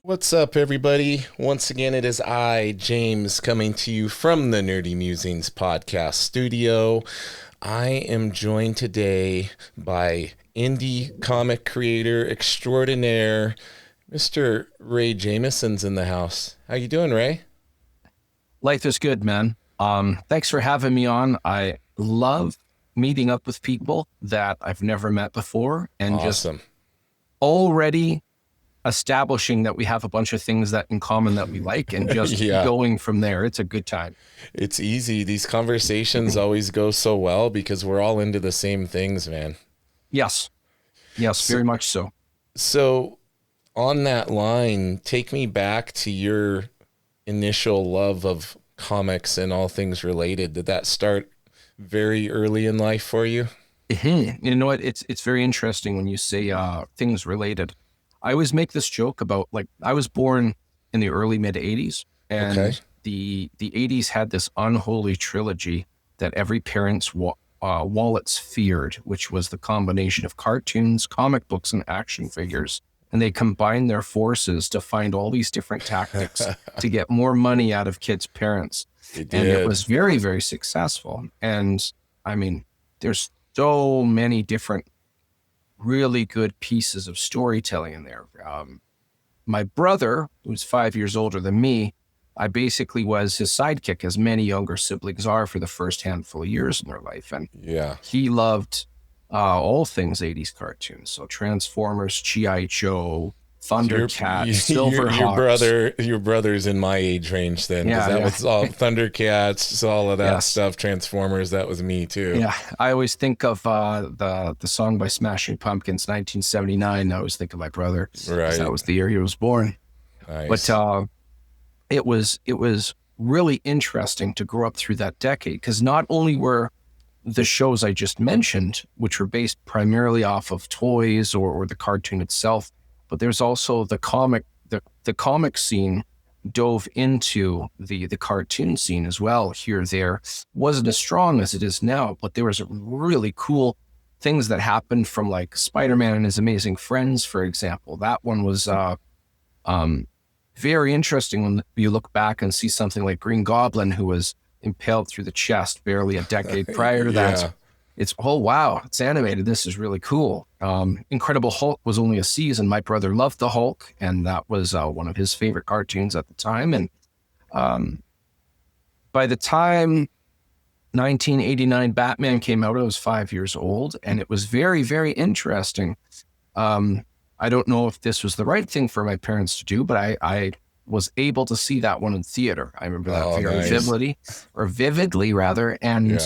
What's up, everybody? Once again, it is I, James, coming to you from the Nerdy Mewzings podcast studio. I am joined today by indie comic creator extraordinaire, Mr. Ray Jamison's in the house. How you doing, Ray? Life is good, man. Thanks for having me on. I love meeting up with people that I've never met before and Awesome. just already establishing that we have a bunch of things that in common that we like and just Yeah. going from there. It's a good time. It's easy. These conversations always go so well because we're all into the same things, man. Yes. Yes, very much so. So, on that line, take me back to your initial love of comics and all things related. Did that start very early in life for you? You know what? It's very interesting when you say things related. I always make this joke about, like, I was born in the early mid 80s, and Okay. the 80s had this unholy trilogy that every parent's wallets feared, which was the combination of cartoons, comic books, and action figures. And they combined their forces to find all these different tactics to get more money out of kids' parents. It And it did. was very, very successful. And I mean, there's so many different really good pieces of storytelling in there. My brother, who's 5 years older than me, I basically was his sidekick, as many younger siblings are for the first handful of years in their life. And Yeah. he loved all things 80s cartoons. So Transformers, G.I. Joe, Thundercats, Silverhawks. Your brother's in my age range then, because Yeah, that yeah. was all Thundercats, all of that Yes. stuff, Transformers, that was me too. Yeah, I always think of the song by Smashing Pumpkins, 1979. I always think of my brother. 'Cause Right. that was the year he was born. Nice. But it was really interesting to grow up through that decade, because not only were the shows I just mentioned, which were based primarily off of toys or the cartoon itself, but there's also the comic scene dove into the cartoon scene as well. Here, there wasn't as strong as it is now, but there was really cool things that happened from, like, Spider-Man and His Amazing Friends, for example. That one was very interesting when you look back and see something like Green Goblin, who was impaled through the chest barely a decade prior to that. Yeah. It's, oh, wow, it's animated. This is really cool. Incredible Hulk was only a season. My brother loved the Hulk, and that was one of his favorite cartoons at the time. And by the time 1989 Batman came out, I was 5 years old, and it was very, very interesting. I don't know if this was the right thing for my parents to do, but I was able to see that one in theater. I remember that Oh, very nice. vividly rather. And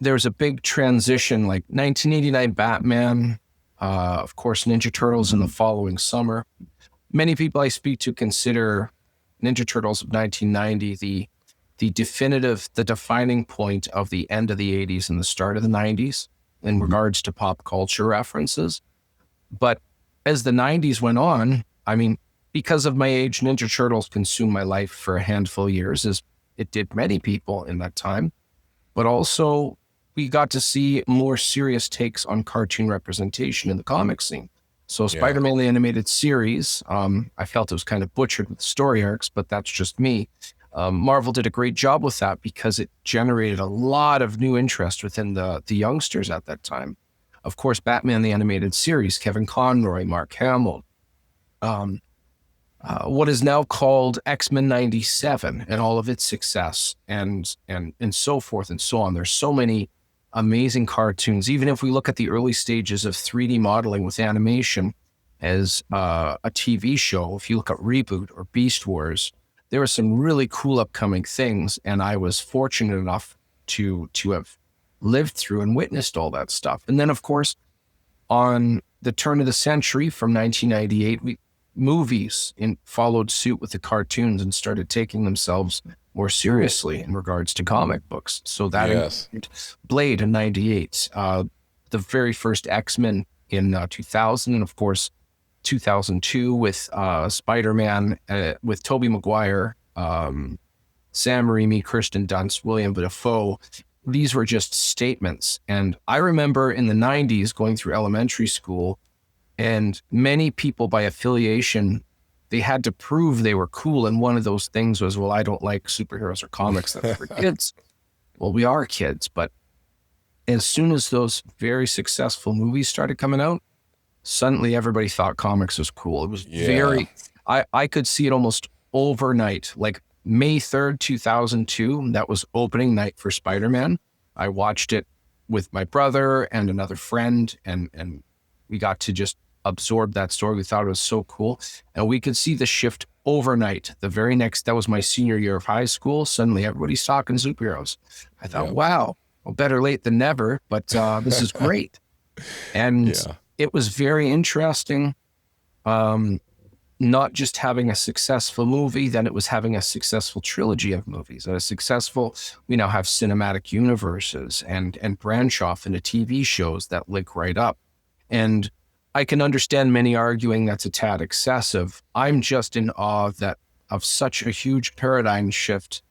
there was a big transition, like 1989 Batman, of course, Ninja Turtles in the following summer. Many people I speak to consider Ninja Turtles of 1990 the defining point of the end of the 80s and the start of the 90s in regards to pop culture references. But as the 90s went on, I mean, because of my age, Ninja Turtles consumed my life for a handful of years, as it did many people in that time. But also, we got to see more serious takes on cartoon representation in the comic scene. So Spider-Man, the animated series, I felt it was kind of butchered with story arcs, but that's just me. Marvel did a great job with that because it generated a lot of new interest within the youngsters at that time. Of course, Batman, the animated series, Kevin Conroy, Mark Hamill, what is now called X-Men 97 and all of its success, and so forth and so on. There's so many amazing cartoons. Even if we look at the early stages of 3D modeling with animation as a TV show, if you look at Reboot or Beast Wars, there were some really cool upcoming things, and I was fortunate enough to have lived through and witnessed all that stuff. And then, of course, on the turn of the century, from 1998, movies followed suit with the cartoons and started taking themselves more seriously in regards to comic books. So that included Blade in 98, the very first X-Men in 2000, and of course 2002 with Spider-Man with Tobey Maguire, Sam Raimi, Kirsten Dunst, William Dafoe. These were just statements. And I remember in the 90s going through elementary school And many people by affiliation, they had to prove they were cool. And one of those things was, well, I don't like superheroes or comics that are for kids. Well, we are kids, but as soon as those very successful movies started coming out, suddenly everybody thought comics was cool. It was I could see it almost overnight, like May 3rd, 2002, that was opening night for Spider-Man. I watched it with my brother and another friend, and we got to just absorb that story. We thought it was so cool. And we could see the shift overnight. The very next, that was my senior year of high school. Suddenly everybody's talking superheroes. I thought, wow, well, better late than never, but this is great. And it was very interesting. Not just having a successful movie, then it was having a successful trilogy of movies. We now have cinematic universes and branch off into TV shows that link right up. And I can understand many arguing that's a tad excessive. I'm just in awe of such a huge paradigm shift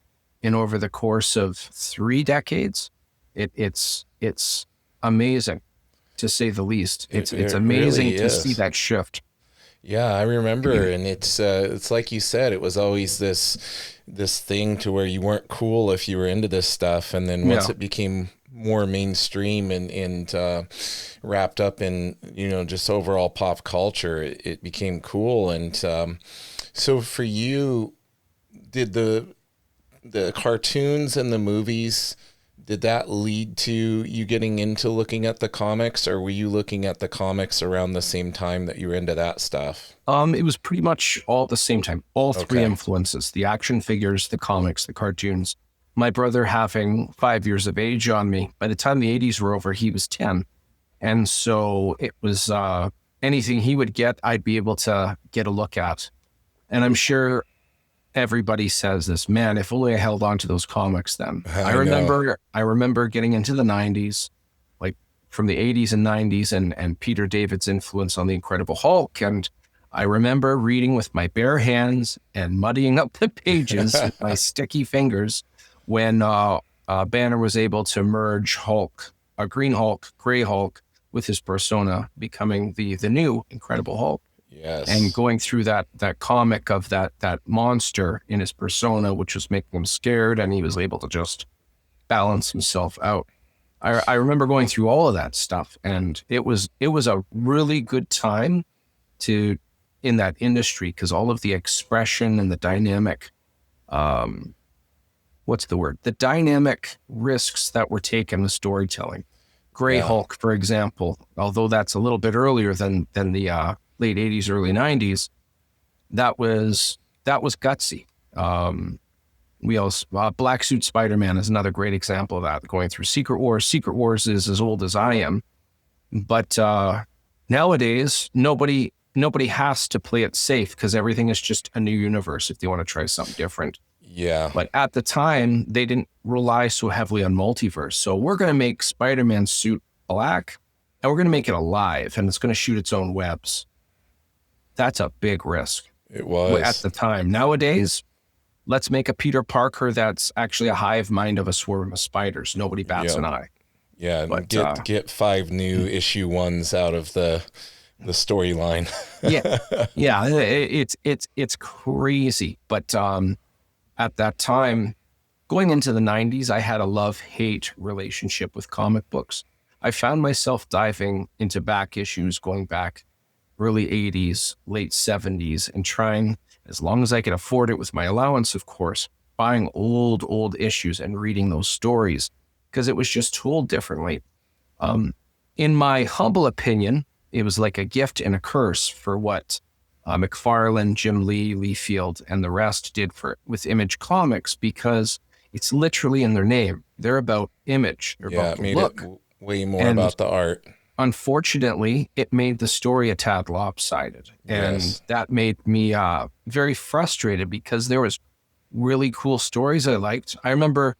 in over the course of 3 decades. It's amazing, to say the least. It's amazing really to see that shift. Yeah, I remember, and it's like you said, it was always this thing to where you weren't cool if you were into this stuff, and then once it became more mainstream and wrapped up in just overall pop culture, it became cool. And so for you, did the cartoons and the movies, did that lead to you getting into looking at the comics, or were you looking at the comics around the same time that you were into that stuff? It was pretty much all at the same time. All three influences: the action figures, the comics, the cartoons. My brother having 5 years of age on me. By the time the 80s were over, he was 10. And so it was anything he would get, I'd be able to get a look at. And I'm sure everybody says this, man, if only I held on to those comics then. I remember getting into the 90s, like from the 80s and 90s, and Peter David's influence on the Incredible Hulk. And I remember reading with my bare hands and muddying up the pages with my sticky fingers when Banner was able to merge Hulk, a Green Hulk, Gray Hulk, with his persona, becoming the new Incredible Hulk. Yes. And going through that comic of that monster in his persona, which was making him scared, and he was able to just balance himself out. I remember going through all of that stuff, and it was a really good time in that industry, because all of the expression and the dynamic, the dynamic risks that were taken with storytelling. Gray Hulk, for example, although that's a little bit earlier than the late 80s, early 90s, that was gutsy. We also, Black Suit Spider-Man is another great example of that, going through Secret Wars. Secret Wars is as old as I am, but nowadays nobody has to play it safe, because everything is just a new universe if they want to try something different. Yeah. But at the time, they didn't rely so heavily on multiverse. So we're going to make Spider-Man's suit black, and we're going to make it alive, and it's going to shoot its own webs. That's a big risk. It was. At the time. Nowadays, let's make a Peter Parker that's actually a hive mind of a swarm of spiders. Nobody bats an eye. Yeah, but, get 5 new issue ones out of the storyline. It's crazy. But at that time, going into the 90s, I had a love-hate relationship with comic books. I found myself diving into back issues, going back early 80s, late 70s, and trying, as long as I could afford it with my allowance, of course, buying old issues and reading those stories, because it was just told differently. In my humble opinion, it was like a gift and a curse for what McFarlane, Jim Lee, Lee Field, and the rest did with Image Comics, because it's literally in their name. They're about image. They're about it made look. it way more about the art. Unfortunately, it made the story a tad lopsided. And that made me very frustrated, because there was really cool stories I liked. I remember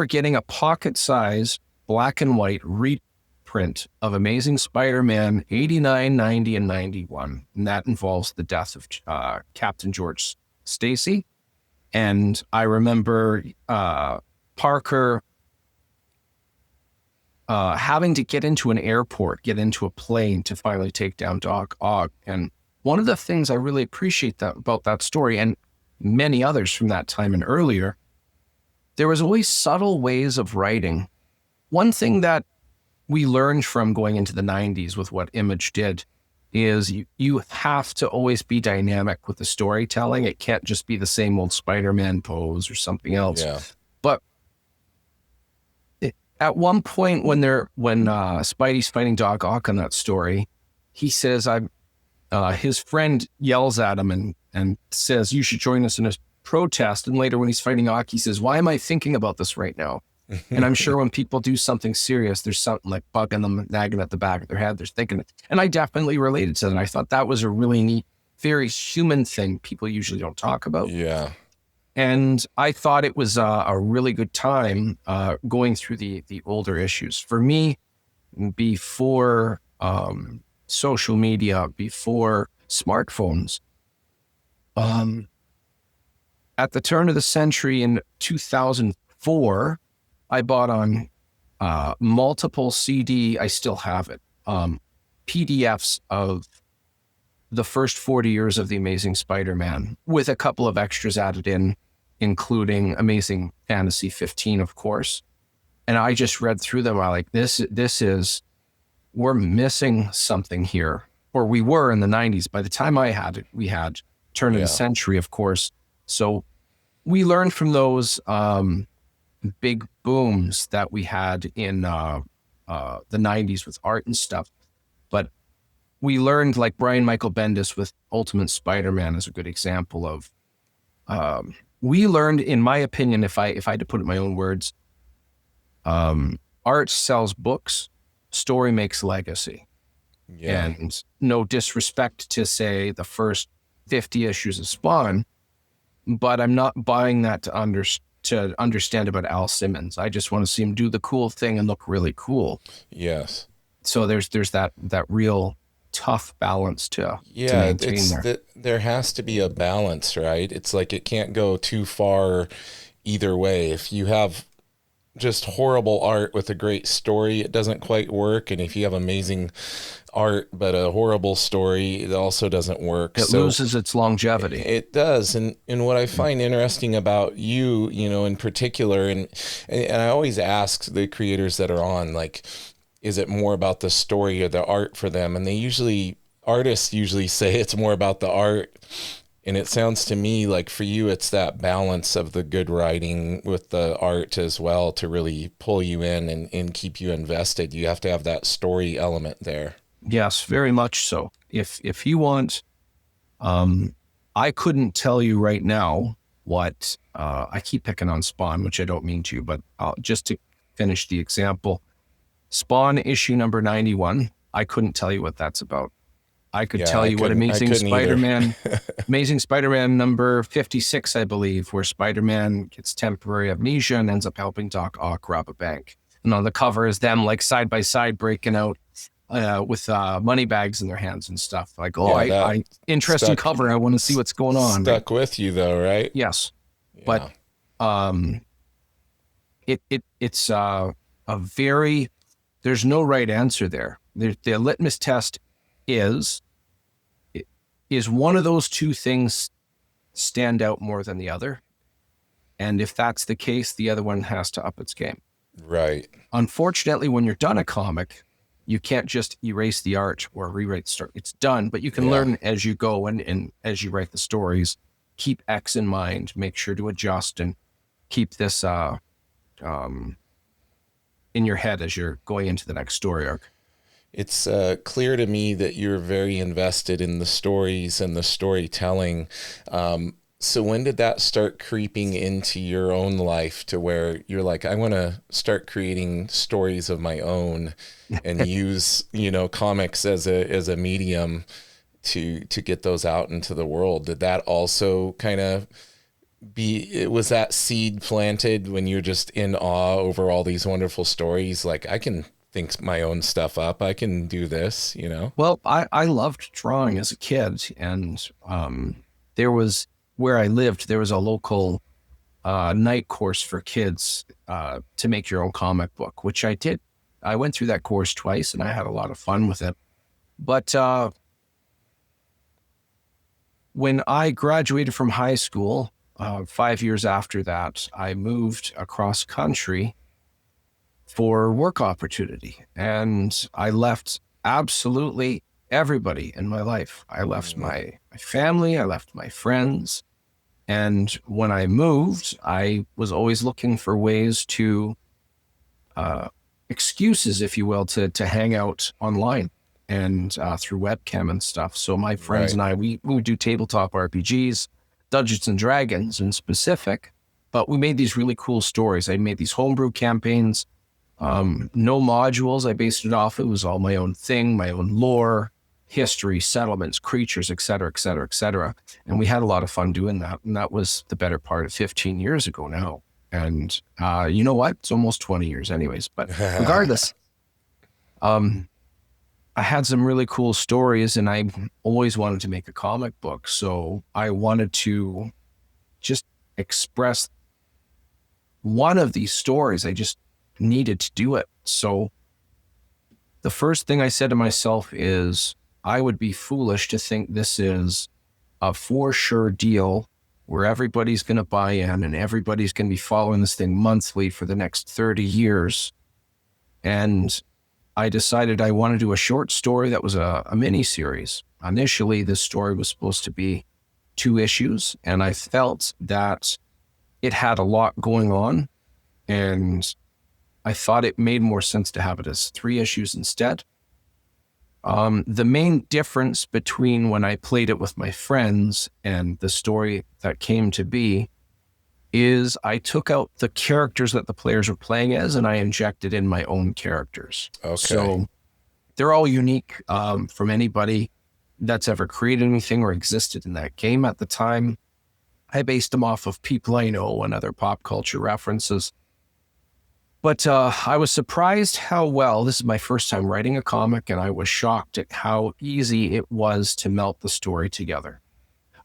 getting a pocket-size black and white reprint of Amazing Spider-Man 89, 90, and 91. And that involves the death of Captain George Stacy. And I remember Parker having to get into an airport, get into a plane to finally take down Doc Ock. And one of the things I really appreciate about that story, and many others from that time and earlier, there was always subtle ways of writing. One thing that we learned from going into the 90s with what Image did is you have to always be dynamic with the storytelling. It can't just be the same old Spider-Man pose or something else. Yeah. But at one point when Spidey's fighting Doc Ock on that story, he says, his friend yells at him and says, you should join us in a protest. And later when he's fighting Ock, he says, why am I thinking about this right now? And I'm sure when people do something serious, there's something like bugging them, nagging at the back of their head. They're thinking it. And I definitely related to that. And I thought that was a really neat, very human thing people usually don't talk about. Yeah. And I thought it was a really good time going through the older issues. For me, before social media, before smartphones, at the turn of the century in 2004, I bought on multiple CD, I still have it, PDFs of the first 40 years of The Amazing Spider-Man, with a couple of extras added in, including Amazing Fantasy 15, of course. And I just read through them. I like, we're missing something here. Or we were in the 90s. By the time I had it, we had turn of the century, of course. So we learned from those big booms that we had in the 90s with art and stuff. But we learned, like Brian Michael Bendis with Ultimate Spider-Man is a good example of, we learned, in my opinion, if I had to put it in my own words, art sells books, story makes legacy. Yeah. And no disrespect to, say, the first 50 issues of Spawn, but I'm not buying that to understand about Al Simmons. I just want to see him do the cool thing and look really cool. Yes. So there's that real tough balance to maintain there. There has to be a balance, right? It's like it can't go too far either way. If you have just horrible art with a great story, it doesn't quite work. And if you have amazing art but a horrible story, it also doesn't work. It loses its longevity. It does. And what I find interesting about you, in particular, and I always ask the creators that are on, like, is it more about the story or the art for them? And artists usually say it's more about the art. And it sounds to me like for you, it's that balance of the good writing with the art as well to really pull you in and keep you invested. You have to have that story element there. Yes, very much so. If you want, I couldn't tell you right now what, I keep picking on Spawn, which I don't mean to, but just to finish the example, Spawn issue number 91, I couldn't tell you what that's about. I could tell you what Amazing Spider-Man, Amazing Spider-Man number 56, I believe, where Spider-Man gets temporary amnesia and ends up helping Doc Ock rob a bank. And on the cover is them like side by side breaking out with money bags in their hands and stuff. Like, I interesting cover. I want to see what's going on. Stuck with you though, right? Yes, yeah. But it's a very, there's no right answer there. The litmus test is one of those two things stand out more than the other? And if that's the case, the other one has to up its game. Right. Unfortunately, when you're done a comic, you can't just erase the art or rewrite the story. It's done, but you can learn as you go and as you write the stories. Keep X in mind, make sure to adjust and keep this in your head as you're going into the next story arc. It's clear to me that you're very invested in the stories and the storytelling. So when did that start creeping into your own life to where you're like, I want to start creating stories of my own and use, comics as a medium to get those out into the world? Did that also kind of was that seed planted when you're just in awe over all these wonderful stories? Like, I can think my own stuff up. I can do this, Well, I loved drawing as a kid, and there was, where I lived, there was a local night course for kids to make your own comic book, which I did I went through that course twice, and I had a lot of fun with it. But when I graduated from high school, 5 years after that, I moved across country for work opportunity. And I left absolutely everybody in my life. I left my family, I left my friends. And when I moved, I was always looking for ways to, excuses, if you will, to hang out online and through webcam and stuff. So my friends and I, we would do tabletop RPGs, Dungeons and Dragons in specific, but we made these really cool stories. I made these homebrew campaigns, no modules. I based it off. It was all my own thing, my own lore, history, settlements, creatures, et cetera, et cetera, et cetera. And we had a lot of fun doing that. And that was the better part of 15 years ago now. And you know what? It's almost 20 years anyways. But regardless, I had some really cool stories, and I always wanted to make a comic book. So I wanted to just express one of these stories. I just needed to do it. So the first thing I said to myself is, I would be foolish to think this is a for sure deal where everybody's going to buy in and everybody's going to be following this thing monthly for the next 30 years. And I decided I wanted to do a short story that was a mini-series. Initially, this story was supposed to be 2 issues, and I felt that it had a lot going on, and I thought it made more sense to have it as 3 issues instead. The main difference between when I played it with my friends and the story that came to be is I took out the characters that the players were playing as, and I injected in my own characters. Okay. So they're all unique from anybody that's ever created anything or existed in that game at the time. I based them off of people I know and other pop culture references. But I was surprised how well, this is my first time writing a comic, and I was shocked at how easy it was to melt the story together.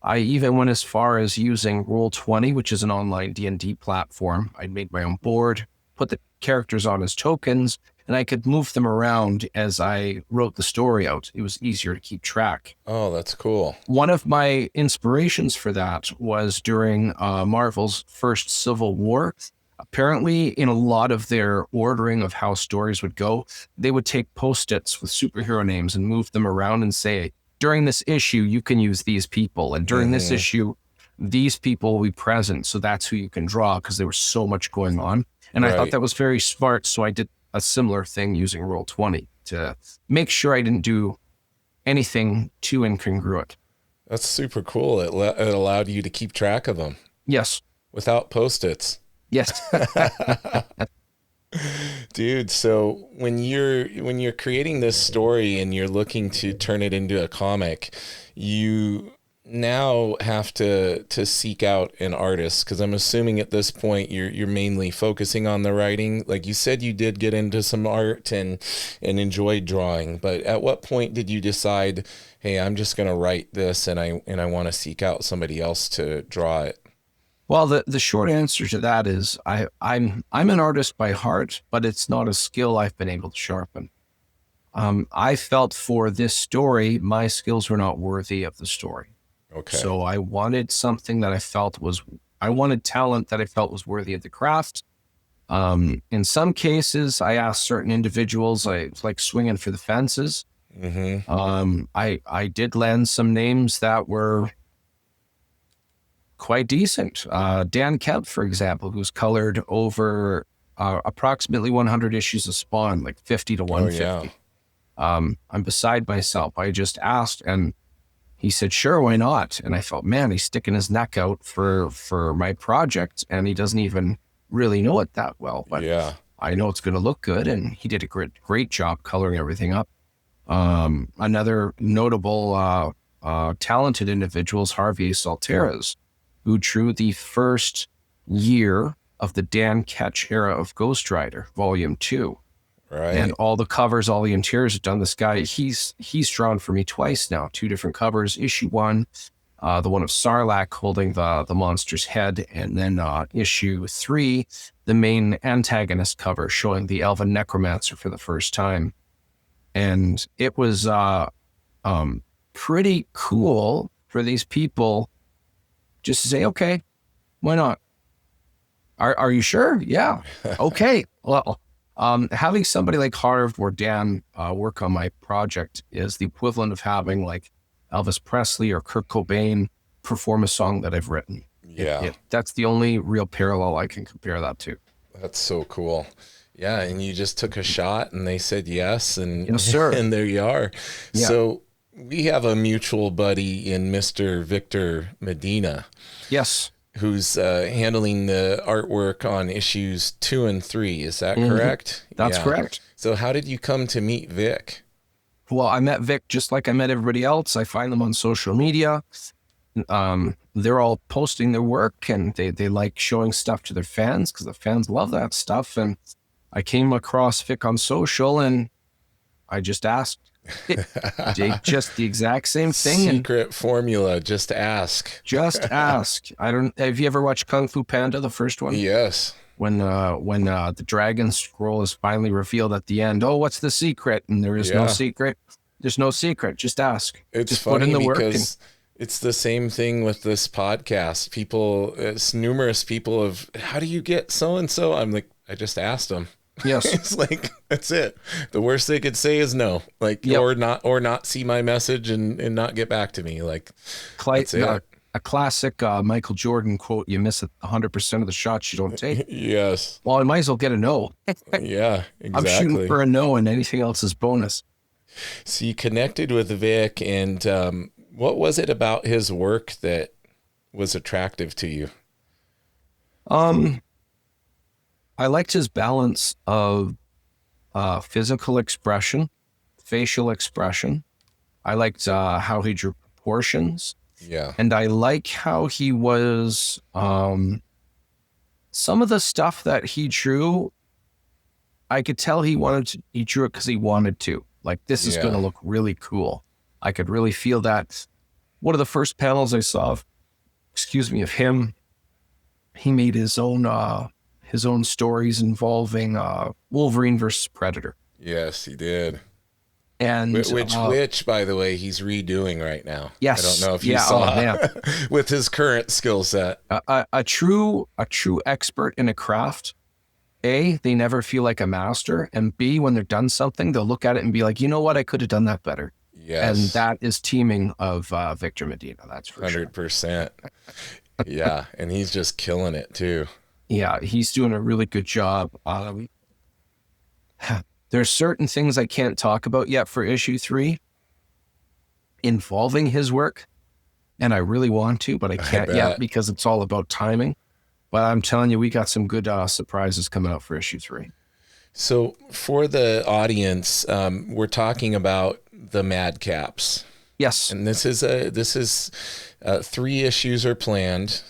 I even went as far as using Roll20, which is an online D&D platform. I made my own board, put the characters on as tokens, and I could move them around as I wrote the story out. It was easier to keep track. Oh, that's cool. One of my inspirations for that was during Marvel's first Civil War. Apparently, in a lot of their ordering of how stories would go, they would take Post-its with superhero names and move them around and say, during this issue, you can use these people. And during this issue, these people will be present. So that's who you can draw, because there was so much going on. And I thought that was very smart. So I did a similar thing using Roll20 to make sure I didn't do anything too incongruent. That's super cool. It allowed you to keep track of them. Yes. Without Post-its. Yes. Dude, so when you're creating this story and you're looking to turn it into a comic, you now have to seek out an artist, because I'm assuming at this point you're mainly focusing on the writing. Like you said, you did get into some art and enjoyed drawing, but at what point did you decide, hey, I'm just going to write this and I want to seek out somebody else to draw it? Well, the short answer to that is I'm an artist by heart, but it's not a skill I've been able to sharpen. I felt for this story, my skills were not worthy of the story. Okay. So I wanted something that I wanted talent that I felt was worthy of the craft. In some cases, I asked certain individuals, I like swinging for the fences. I did land some names that were quite decent. Dan Kemp, for example, who's colored over approximately 100 issues of Spawn, like 50 to 150. I'm beside myself. I just asked, and he said, sure, why not? And I felt, man, he's sticking his neck out for my project, and he doesn't even really know it that well. But I know it's going to look good, and he did a great job coloring everything up. Another notable talented individual is Harvey Salteras, who drew the first year of the Dan Ketch era of Ghost Rider, Volume 2. Right. And all the covers, all the interiors are done. This guy, he's drawn for me twice now, 2 different covers. Issue 1, the one of Sarlacc holding the monster's head, and then issue 3, the main antagonist cover showing the elven necromancer for the first time. And it was pretty cool for these people just to say, okay, why not? Are you sure? Yeah. Okay. Well, having somebody like Harv or Dan work on my project is the equivalent of having like Elvis Presley or Kurt Cobain perform a song that I've written. Yeah. That's the only real parallel I can compare that to. That's so cool. Yeah, and you just took a shot and they said yes, and Yes, sir. and there you are. Yeah. So we have a mutual buddy in Mr. Victor Medina. Yes. Who's handling the artwork on issues 2 and 3. Is that correct? That's correct. So how did you come to meet Vic? Well, I met Vic just like I met everybody else. I find them on social media. They're all posting their work, and they like showing stuff to their fans because the fans love that stuff. And I came across Vic on social, and I just asked. Just the exact same thing. Secret formula. Just ask. Just ask. Have you ever watched Kung Fu Panda, the first one? Yes. When the dragon scroll is finally revealed at the end. Oh, what's the secret? And there is no secret. There's no secret. Just ask. It's just funny put in the because it's the same thing with this podcast. It's numerous people of, how do you get so-and-so? I'm like, I just asked them. Yes. It's like, that's it. The worst they could say is no, like, or not see my message and not get back to me. Like, that's it. A classic Michael Jordan quote, you miss 100% of the shots you don't take. Yes. Well, I might as well get a no. Yeah, exactly. I'm shooting for a no, and anything else is bonus. So you connected with Vic, and what was it about his work that was attractive to you? I liked his balance of physical expression, facial expression. I liked how he drew proportions. Yeah. And I like how he was, some of the stuff that he drew, I could tell he drew it because he wanted to. Like, this is going to look really cool. I could really feel that. One of the first panels I saw of him, he made his own stories involving Wolverine versus Predator. Yes, he did. And which, by the way, he's redoing right now. Yes, I don't know if you saw with his current skill set. A true expert in a craft. A, they never feel like a master, and B, when they're done something, they'll look at it and be like, you know what, I could have done that better. Yes, and that is teaming of Victor Medina. That's for 100%. Yeah, and he's just killing it too. Yeah, he's doing a really good job. There's certain things I can't talk about yet for issue 3 involving his work, and I really want to, but I can't yet because it's all about timing. But I'm telling you, we got some good surprises coming out for issue 3. So for the audience, we're talking about the Madcaps. Yes, and this is 3 issues are planned,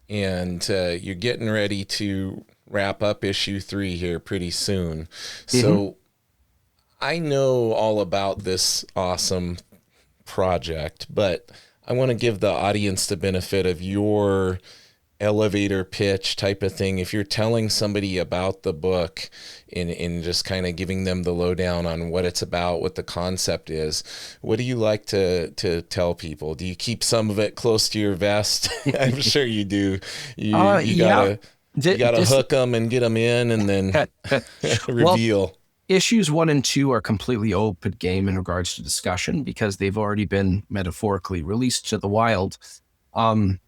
and you're getting ready to wrap up issue 3 here pretty soon. So I know all about this awesome project, but I want to give the audience the benefit of your elevator pitch type of thing. If you're telling somebody about the book and just kind of giving them the lowdown on what it's about, what the concept is, what do you like to tell people? Do you keep some of it close to your vest? I'm sure you do. You gotta hook them and get them in, and then reveal. Well, issues 1 and 2 are completely open game in regards to discussion because they've already been metaphorically released to the wild. An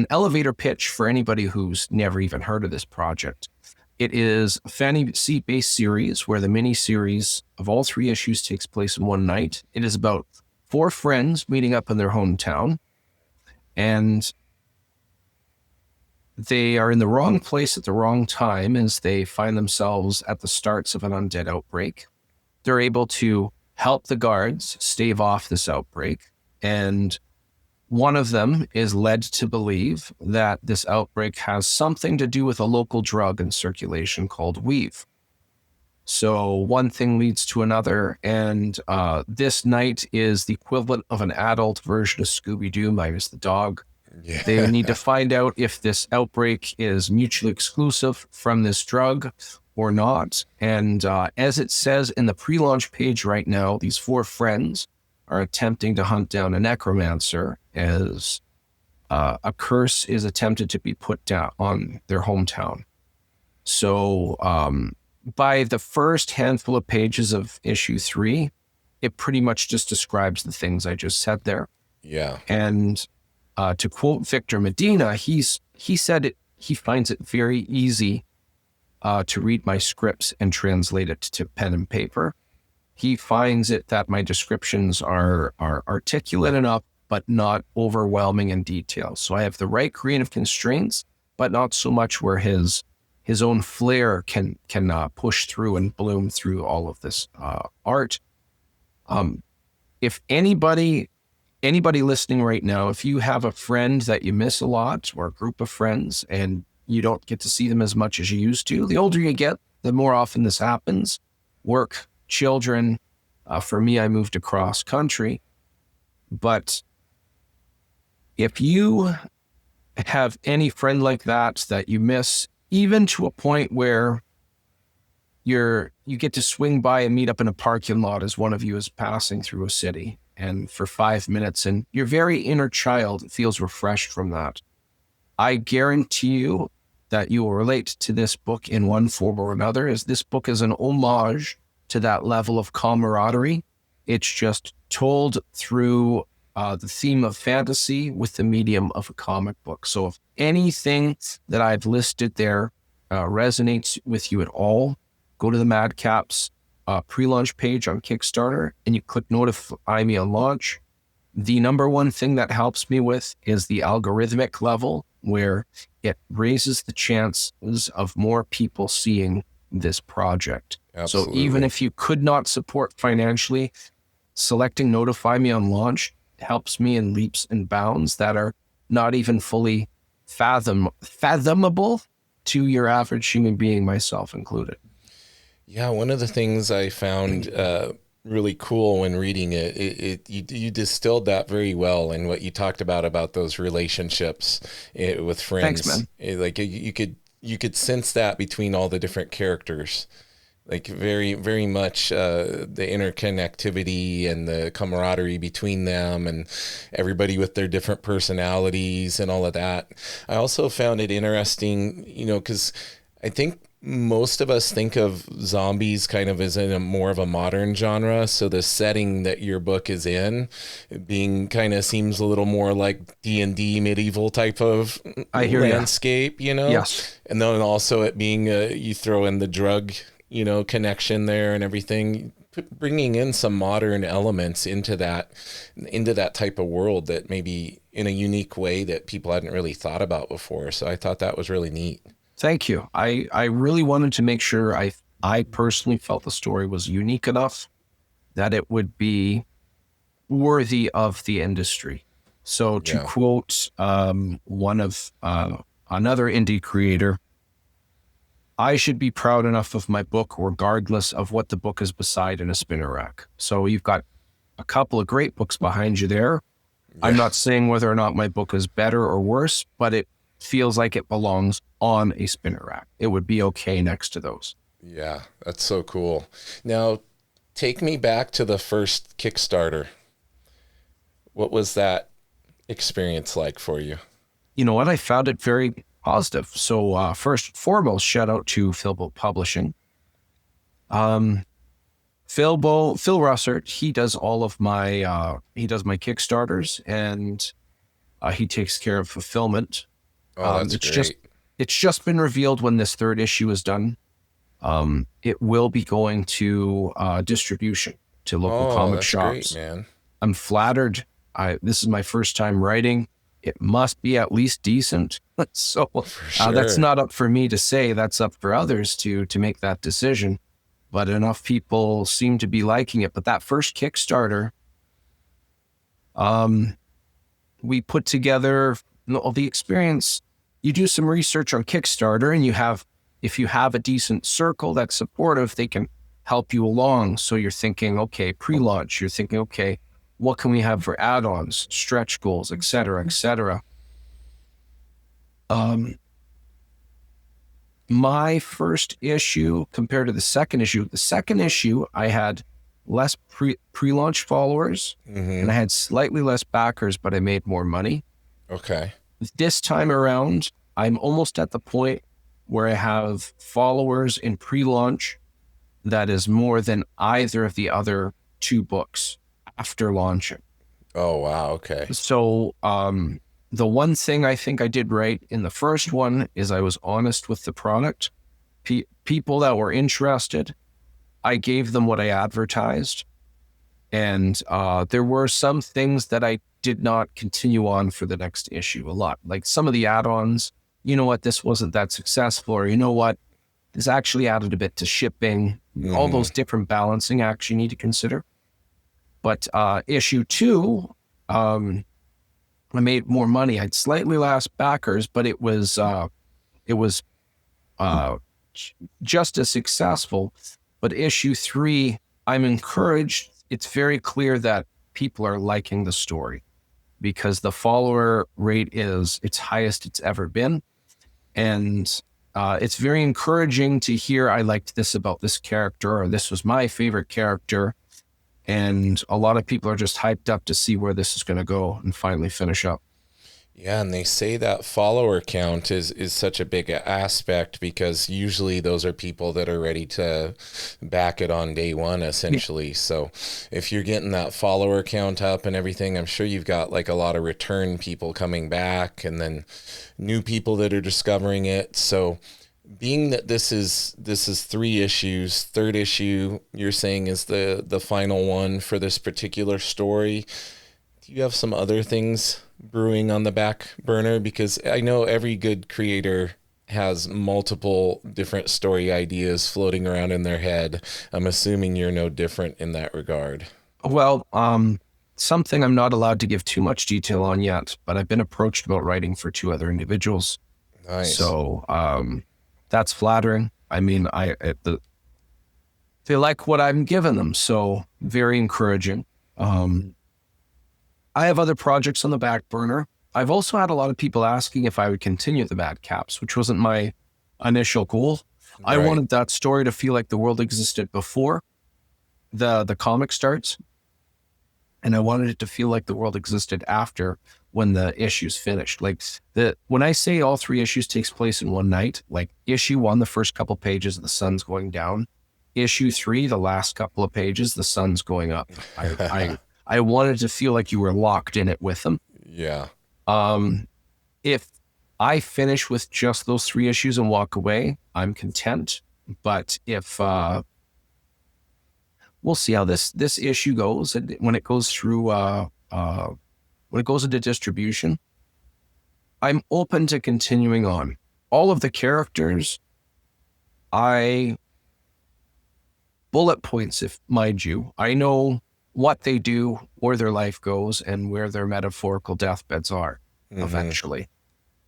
elevator pitch for anybody who's never even heard of this project. It is a fantasy-based series where the miniseries of all 3 issues takes place in one night. It is about 4 friends meeting up in their hometown, and they are in the wrong place at the wrong time as they find themselves at the starts of an undead outbreak. They're able to help the guards stave off this outbreak, and one of them is led to believe that this outbreak has something to do with a local drug in circulation called weave. So one thing leads to another. And this night is the equivalent of an adult version of Scooby-Doo minus the dog. Yeah. They need to find out if this outbreak is mutually exclusive from this drug or not. And as it says in the pre-launch page right now, these four friends are attempting to hunt down a necromancer as a curse is attempted to be put down on their hometown. So by the first handful of pages of issue 3, it pretty much just describes the things I just said there. Yeah. And to quote Victor Medina, he said he finds it very easy to read my scripts and translate it to pen and paper. He finds it that my descriptions are articulate enough, but not overwhelming in detail. So I have the right creative constraints, but not so much where his own flair can push through and bloom through all of this art. If anybody listening right now, if you have a friend that you miss a lot or a group of friends and you don't get to see them as much as you used to, the older you get, the more often this happens. Work, children. For me, I moved across country. But if you have any friend like that you miss, even to a point where you get to swing by and meet up in a parking lot as one of you is passing through a city, and for 5 minutes, and your very inner child feels refreshed from that, I guarantee you that you will relate to this book in one form or another, as this book is an homage to that level of camaraderie. It's just told through the theme of fantasy with the medium of a comic book. So if anything that I've listed there resonates with you at all, go to the Madcaps pre-launch page on Kickstarter and you click notify me on launch. The number one thing that helps me with is the algorithmic level, where it raises the chances of more people seeing this project. Absolutely. So even if you could not support financially, selecting notify me on launch helps me in leaps and bounds that are not even fully fathomable to your average human being, myself included. Yeah, one of the things I found really cool when reading it, you distilled that very well, and what you talked about those relationships with friends. Thanks, man. Like you could sense that between all the different characters, like very, very much the interconnectivity and the camaraderie between them, and everybody with their different personalities and all of that. I also found it interesting, because I think most of us think of zombies kind of as in a more of a modern genre. So the setting that your book is in being kind of seems a little more like D&D medieval type of landscape, Yes. And then also it being you throw in the drug, connection there and everything, bringing in some modern elements into that type of world that maybe in a unique way that people hadn't really thought about before. So I thought that was really neat. Thank you. I really wanted to make sure I personally felt the story was unique enough that it would be worthy of the industry. So to quote one of another indie creator, I should be proud enough of my book regardless of what the book is beside in a spinner rack. So you've got a couple of great books behind you there. Yeah. I'm not saying whether or not my book is better or worse, but it feels like it belongs on a spinner rack. It would be okay next to those. Yeah, that's so cool. Now, take me back to the first Kickstarter. What was that experience like for you? You know what? I found it very positive. So first and foremost, shout out to Philbo Publishing. Phil Russert, he does all of my, he does my Kickstarters, and he takes care of fulfillment. Oh, that's great. It's just been revealed when this third issue is done. It will be going to distribution to local comic shops. Great, man. I'm flattered. This is my first time writing. It must be at least decent. So sure. That's not up for me to say. That's up for others to make that decision. But enough people seem to be liking it. But that first Kickstarter, we put together the experience. You do some research on Kickstarter and you have if you have a decent circle that's supportive, they can help you along. So you're thinking, okay, pre-launch, you're thinking, okay, what can we have for add-ons, stretch goals, et cetera, et cetera. My first issue compared to the second issue, I had less pre-launch followers and I had slightly less backers, but I made more money. Okay. This time around, I'm almost at the point where I have followers in pre-launch that is more than either of the other 2 books after launching. Oh, wow. Okay. So, the one thing I think I did right in the first one is I was honest with the product. People that were interested, I gave them what I advertised. And there were some things that I did not continue on for the next issue a lot. Like some of the add-ons, you know what, this wasn't that successful, or you know what, this actually added a bit to shipping, all those different balancing acts you need to consider. But issue 2, I made more money. I had slightly less backers, but it was just as successful. But issue 3, I'm encouraged. It's very clear that people are liking the story because the follower rate is its highest it's ever been. And it's very encouraging to hear, I liked this about this character, or this was my favorite character. And a lot of people are just hyped up to see where this is going to go and finally finish up. Yeah, and they say that follower count is such a big aspect because usually those are people that are ready to back it on day one, essentially. Yeah. So if you're getting that follower count up and everything, I'm sure you've got like a lot of return people coming back and then new people that are discovering it. So being that this is 3 issues, third issue you're saying is the final one for this particular story, do you have some other things brewing on the back burner? Because I know every good creator has multiple different story ideas floating around in their head. I'm assuming you're no different in that regard. Well, something I'm not allowed to give too much detail on yet, but I've been approached about writing for 2 other individuals. Nice. So that's flattering. I mean, they like what I'm giving them, so very encouraging. I have other projects on the back burner. I've also had a lot of people asking if I would continue the Madcaps, which wasn't my initial goal. Right. I wanted that story to feel like the world existed before the comic starts. And I wanted it to feel like the world existed after when the issue's finished. Like when I say all 3 issues takes place in one night, like issue 1, the first couple pages, the sun's going down. Issue 3, the last couple of pages, the sun's going up. I wanted to feel like you were locked in it with them. Yeah. If I finish with just those 3 issues and walk away, I'm content. But if we'll see how this issue goes, and when it goes through, when it goes into distribution, I'm open to continuing on. All of the characters, I bullet points, if mind you, I know what they do, where their life goes, and where their metaphorical deathbeds are eventually.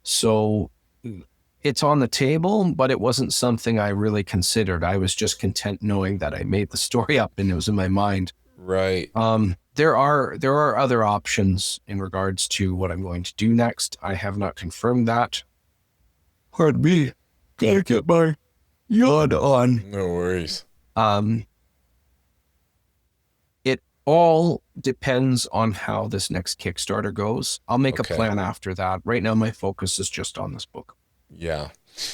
So it's on the table, but it wasn't something I really considered. I was just content knowing that I made the story up and it was in my mind. Right. There are other options in regards to what I'm going to do next. I have not confirmed that. Pardon me. Gotta get my yawn on. No worries. It all depends on how this next Kickstarter goes. I'll make a plan after that. Right now, my focus is just on this book. Yeah.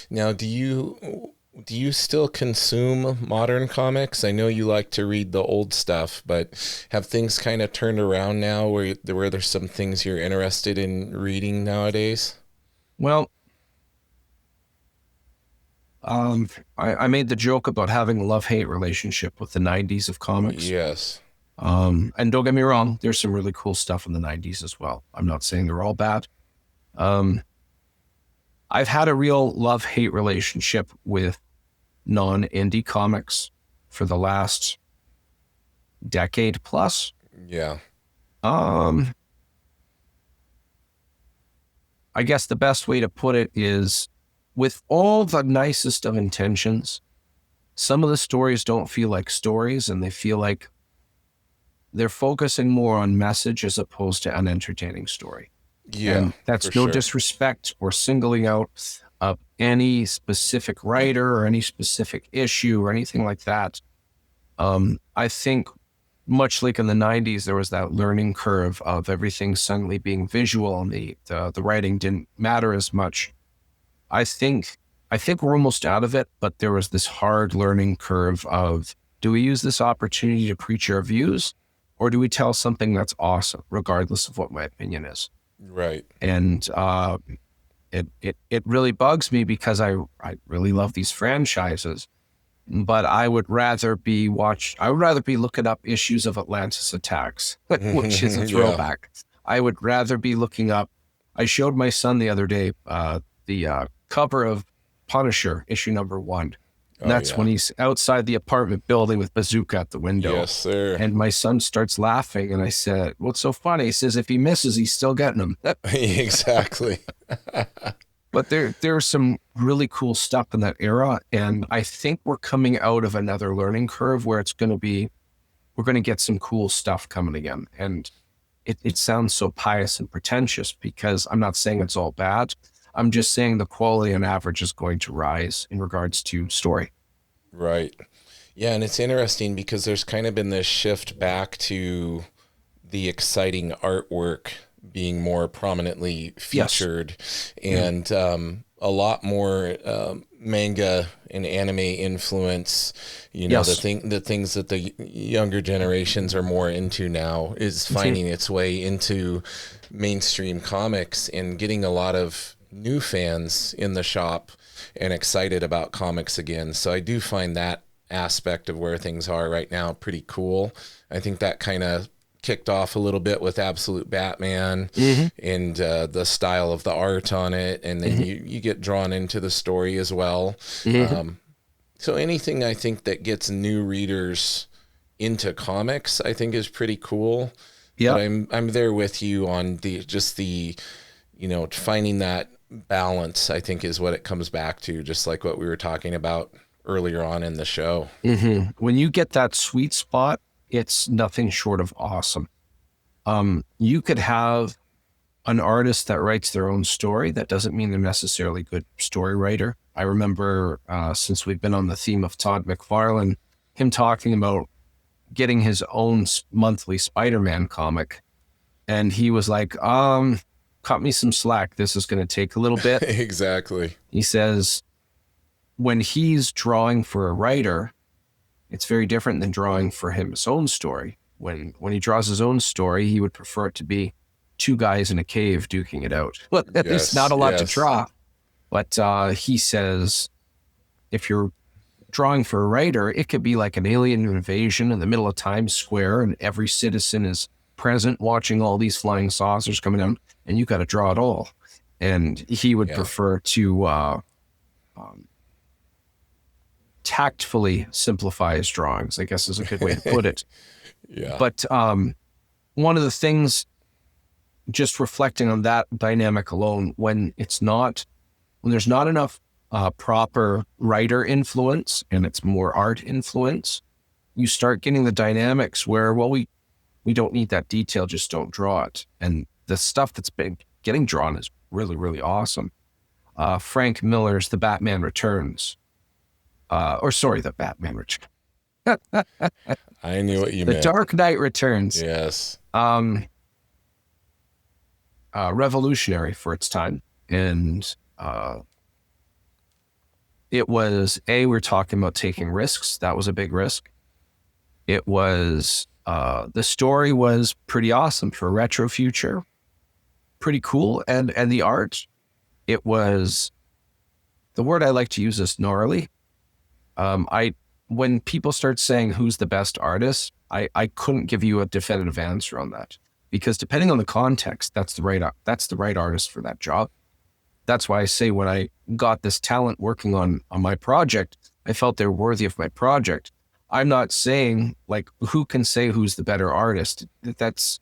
Now, do you still consume modern comics? I know you like to read the old stuff, but have things kind of turned around now where there's some things you're interested in reading nowadays? Well, I made the joke about having a love-hate relationship with the 90s of comics. Yes. And don't get me wrong, there's some really cool stuff in the 90s as well. I'm not saying they're all bad. I've had a real love-hate relationship with non-indie comics for the last decade plus. Yeah. I guess the best way to put it is with all the nicest of intentions, some of the stories don't feel like stories, and they feel like they're focusing more on message as opposed to an entertaining story. Yeah, and that's for no sure. disrespect or singling out of any specific writer or any specific issue or anything like that. I think much like in the 90s, there was that learning curve of everything suddenly being visual, and the writing didn't matter as much. I think we're almost out of it, but there was this hard learning curve of, do we use this opportunity to preach our views, or do we tell something that's awesome, regardless of what my opinion is? Right. And it really bugs me because I really love these franchises, but I would rather be looking up issues of Atlantis Attacks, which is a throwback. Yeah. I would rather be looking up. I showed my son the other day the cover of Punisher issue #1. And that's when he's outside the apartment building with bazooka at the window. Yes, sir. And my son starts laughing, and I said, "What's so funny?" He says, "If he misses, he's still getting them." Exactly. But there's some really cool stuff in that era, and I think we're coming out of another learning curve where we're going to get some cool stuff coming again. And it sounds so pious and pretentious because I'm not saying it's all bad. I'm just saying the quality on average is going to rise in regards to story. Right. Yeah, and it's interesting because there's kind of been this shift back to the exciting artwork being more prominently featured. Yes. And a lot more manga and anime influence. Yes. The things that the younger generations are more into now is finding its way into mainstream comics and getting a lot of new fans in the shop and excited about comics again. So I do find that aspect of where things are right now pretty cool. I think that kind of kicked off a little bit with Absolute Batman and the style of the art on it. And then you get drawn into the story as well. So anything I think that gets new readers into comics, I think is pretty cool. Yeah. But I'm there with you on the finding that balance, I think, is what it comes back to, just like what we were talking about earlier on in the show. When you get that sweet spot, it's nothing short of awesome. You could have an artist that writes their own story. That doesn't mean they're necessarily a good story writer. I remember, since we've been on the theme of Todd McFarlane, him talking about getting his own monthly Spider-Man comic. And he was like, cut me some slack. This is going to take a little bit. Exactly. He says, when he's drawing for a writer, it's very different than drawing for his own story. When he draws his own story, he would prefer it to be two guys in a cave duking it out. Well, there's not a lot to draw. But he says, if you're drawing for a writer, it could be like an alien invasion in the middle of Times Square, and every citizen is present watching all these flying saucers coming down, and you got to draw it all. And he would prefer to tactfully simplify his drawings, I guess is a good way to put it. But one of the things, just reflecting on that dynamic alone, when there's not enough proper writer influence and it's more art influence, you start getting the dynamics where, well, we don't need that detail, just don't draw it. And the stuff that's been getting drawn is really, really awesome. Frank Miller's The Batman Returns. The Batman Returns. I knew what you meant. The Dark Knight Returns. Yes. Revolutionary for its time. And it was, we're talking about taking risks. That was a big risk. It was, the story was pretty awesome for retro future. Pretty cool. And the art, it was, the word I like to use is gnarly. When people start saying who's the best artist, I couldn't give you a definitive answer on that, because depending on the context, that's the right artist for that job. That's why I say when I got this talent working on my project, I felt they're worthy of my project. I'm not saying like who can say who's the better artist. That's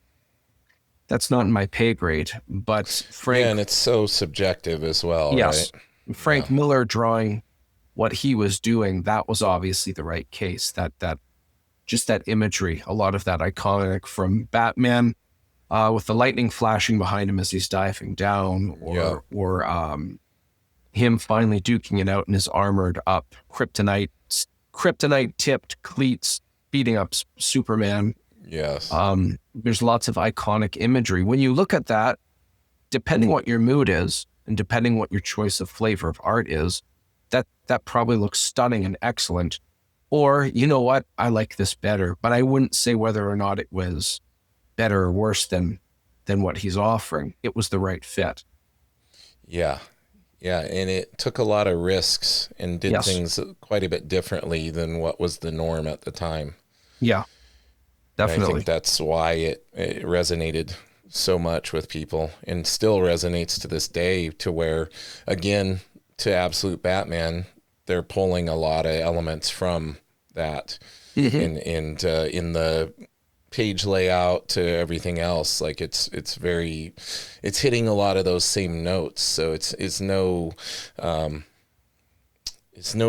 not in my pay grade. But Frank, and it's so subjective as well. Yes. Right? Frank Miller drawing what he was doing, that was obviously the right case. That just that imagery, a lot of that iconic from Batman, with the lightning flashing behind him as he's diving down, or him finally duking it out in his armored up kryptonite tipped cleats beating up Superman. Yes. There's lots of iconic imagery. When you look at that, depending what your mood is and depending what your choice of flavor of art is, that probably looks stunning and excellent. Or, you know what, I like this better, but I wouldn't say whether or not it was better or worse than what he's offering. It was the right fit. Yeah. Yeah. And it took a lot of risks and did things quite a bit differently than what was the norm at the time. Yeah, definitely. And I think that's why it resonated so much with people, and still resonates to this day, to where, again, to Absolute Batman, they're pulling a lot of elements from that, and in the page layout to everything else. Like it's hitting a lot of those same notes. So it's no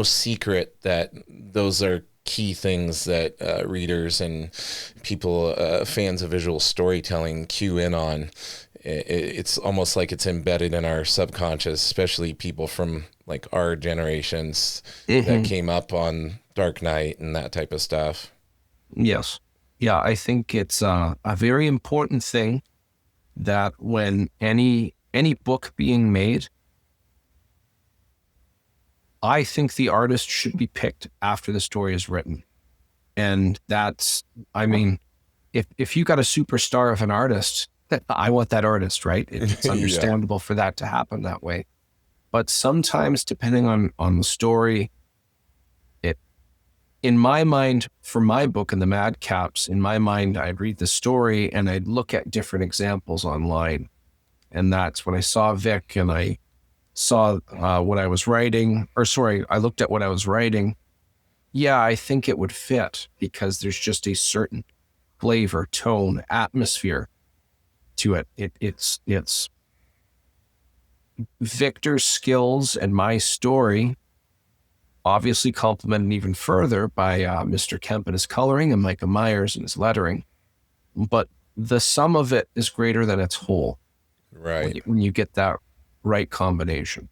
secret that those are key things that readers and people, fans of visual storytelling, cue in on. It's almost like it's embedded in our subconscious, especially people from like our generations that came up on Dark Knight and that type of stuff. Yes. Yeah, I think it's a very important thing that when any book being made, I think the artist should be picked after the story is written. And that's, I mean, if you got a superstar of an artist, I want that artist, right? It's understandable for that to happen that way. But sometimes, depending on the story, in my mind, for my book in the Madcaps, in my mind, I'd read the story and I'd look at different examples online. And that's when I saw Vic and I saw what I was writing, I looked at what I was writing. Yeah, I think it would fit because there's just a certain flavor, tone, atmosphere to it. It's Victor's skills and my story, obviously complemented even further by Mr. Kemp and his coloring and Micah Myers and his lettering. But the sum of it is greater than its whole. Right. When you get that right combination.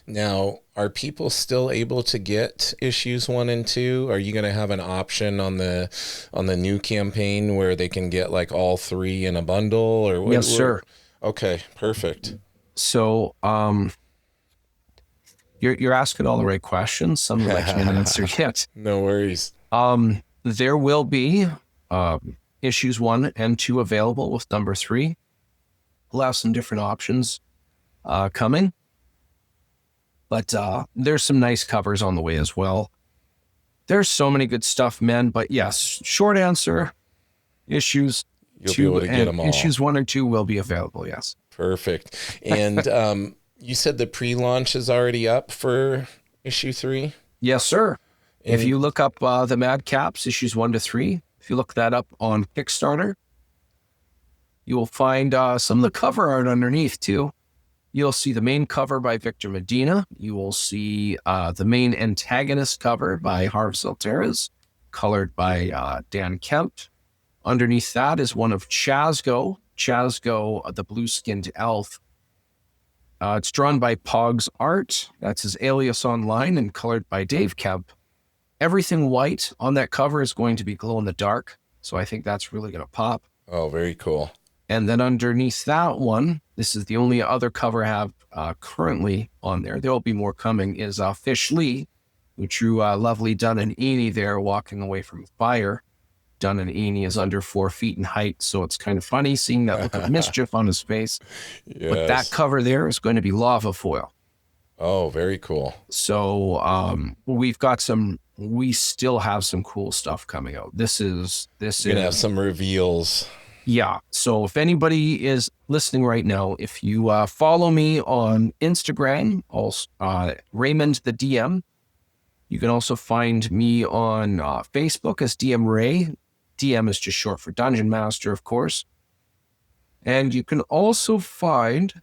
Now, are people still able to get issues 1 and 2? Are you going to have an option on the new campaign where they can get like all 3 in a bundle, or what? Yes, sir. Okay, perfect. So, you're asking all the right questions. Some of them I can't answer yet. No worries. There will be issues 1 and 2 available with number 3. We'll have some different options coming. But there's some nice covers on the way as well. There's so many good stuff, man. But yes, short answer, issues You'll be able to get them all. Issues 1 or 2 will be available, yes. Perfect. And you said the pre-launch is already up for issue 3? Yes, sir. And if you look up the Madcaps, issues 1 to 3, if you look that up on Kickstarter, you will find some of the cover art underneath too. You'll see the main cover by Victor Medina. You will see the main antagonist cover by Harv Salteras, colored by Dan Kemp. Underneath that is one of Chazgo, the blue-skinned elf. It's drawn by Pogs Art. That's his alias online, and colored by Dave Kemp. Everything white on that cover is going to be glow in the dark, so I think that's really going to pop. Oh, very cool. And then underneath that one, this is the only other cover I have currently on there. There will be more coming, is Fish Lee, who drew lovely Dun and Eni there walking away from fire. Dun and Eni is under 4 feet in height, so it's kind of funny seeing that look of mischief on his face. Yes. But that cover there is going to be lava foil. Oh, very cool. So we still have some cool stuff coming out. You're going to have some reveals. Yeah. So if anybody is listening right now, if you follow me on Instagram, also, Raymond the DM, you can also find me on Facebook as DM Ray. DM is just short for Dungeon Master, of course. And you can also find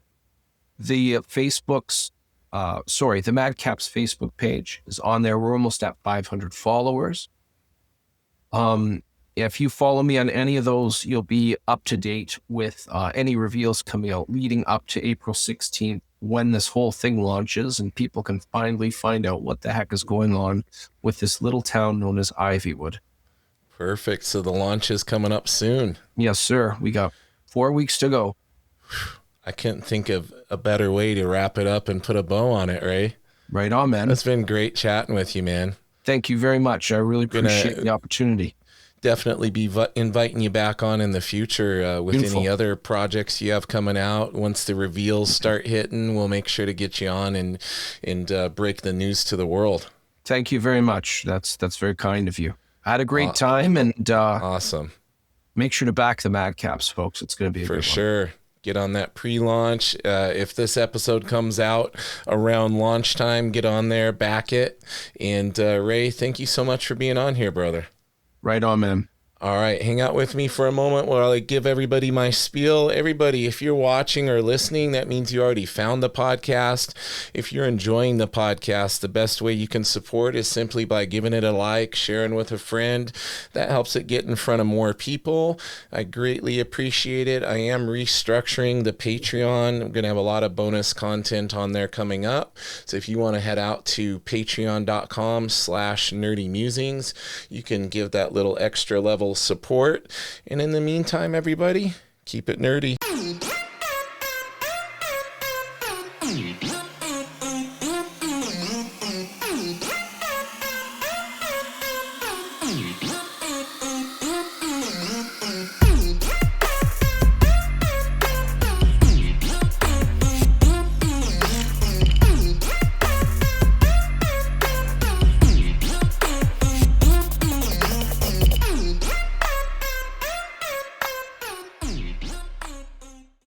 the Facebook's the Madcaps Facebook page is on there. We're almost at 500 followers. If you follow me on any of those, you'll be up to date with any reveals coming out leading up to April 16th when this whole thing launches and people can finally find out what the heck is going on with this little town known as Ivywood. Perfect. So the launch is coming up soon. Yes, sir. We got 4 weeks to go. I couldn't think of a better way to wrap it up and put a bow on it, Ray. Right on, man. It's been great chatting with you, man. Thank you very much. I really appreciate the opportunity. Definitely be inviting you back on in the future with any other projects you have coming out. Once the reveals start hitting, we'll make sure to get you on and break the news to the world. Thank you very much. That's very kind of you. I had a great time, and awesome. Make sure to back the Madcaps, folks. It's going to be a good one. For sure. Get on that pre-launch. If this episode comes out around launch time, get on there, back it. And Ray, thank you so much for being on here, brother. Right on, man. All right, hang out with me for a moment while I give everybody my spiel. Everybody, if you're watching or listening, that means you already found the podcast. If you're enjoying the podcast, the best way you can support is simply by giving it a like, sharing with a friend. That helps it get in front of more people. I greatly appreciate it. I am restructuring the Patreon. I'm going to have a lot of bonus content on there coming up. So if you want to head out to patreon.com/Nerdy Mewzings, you can give that little extra level support. And in the meantime, everybody, keep it nerdy.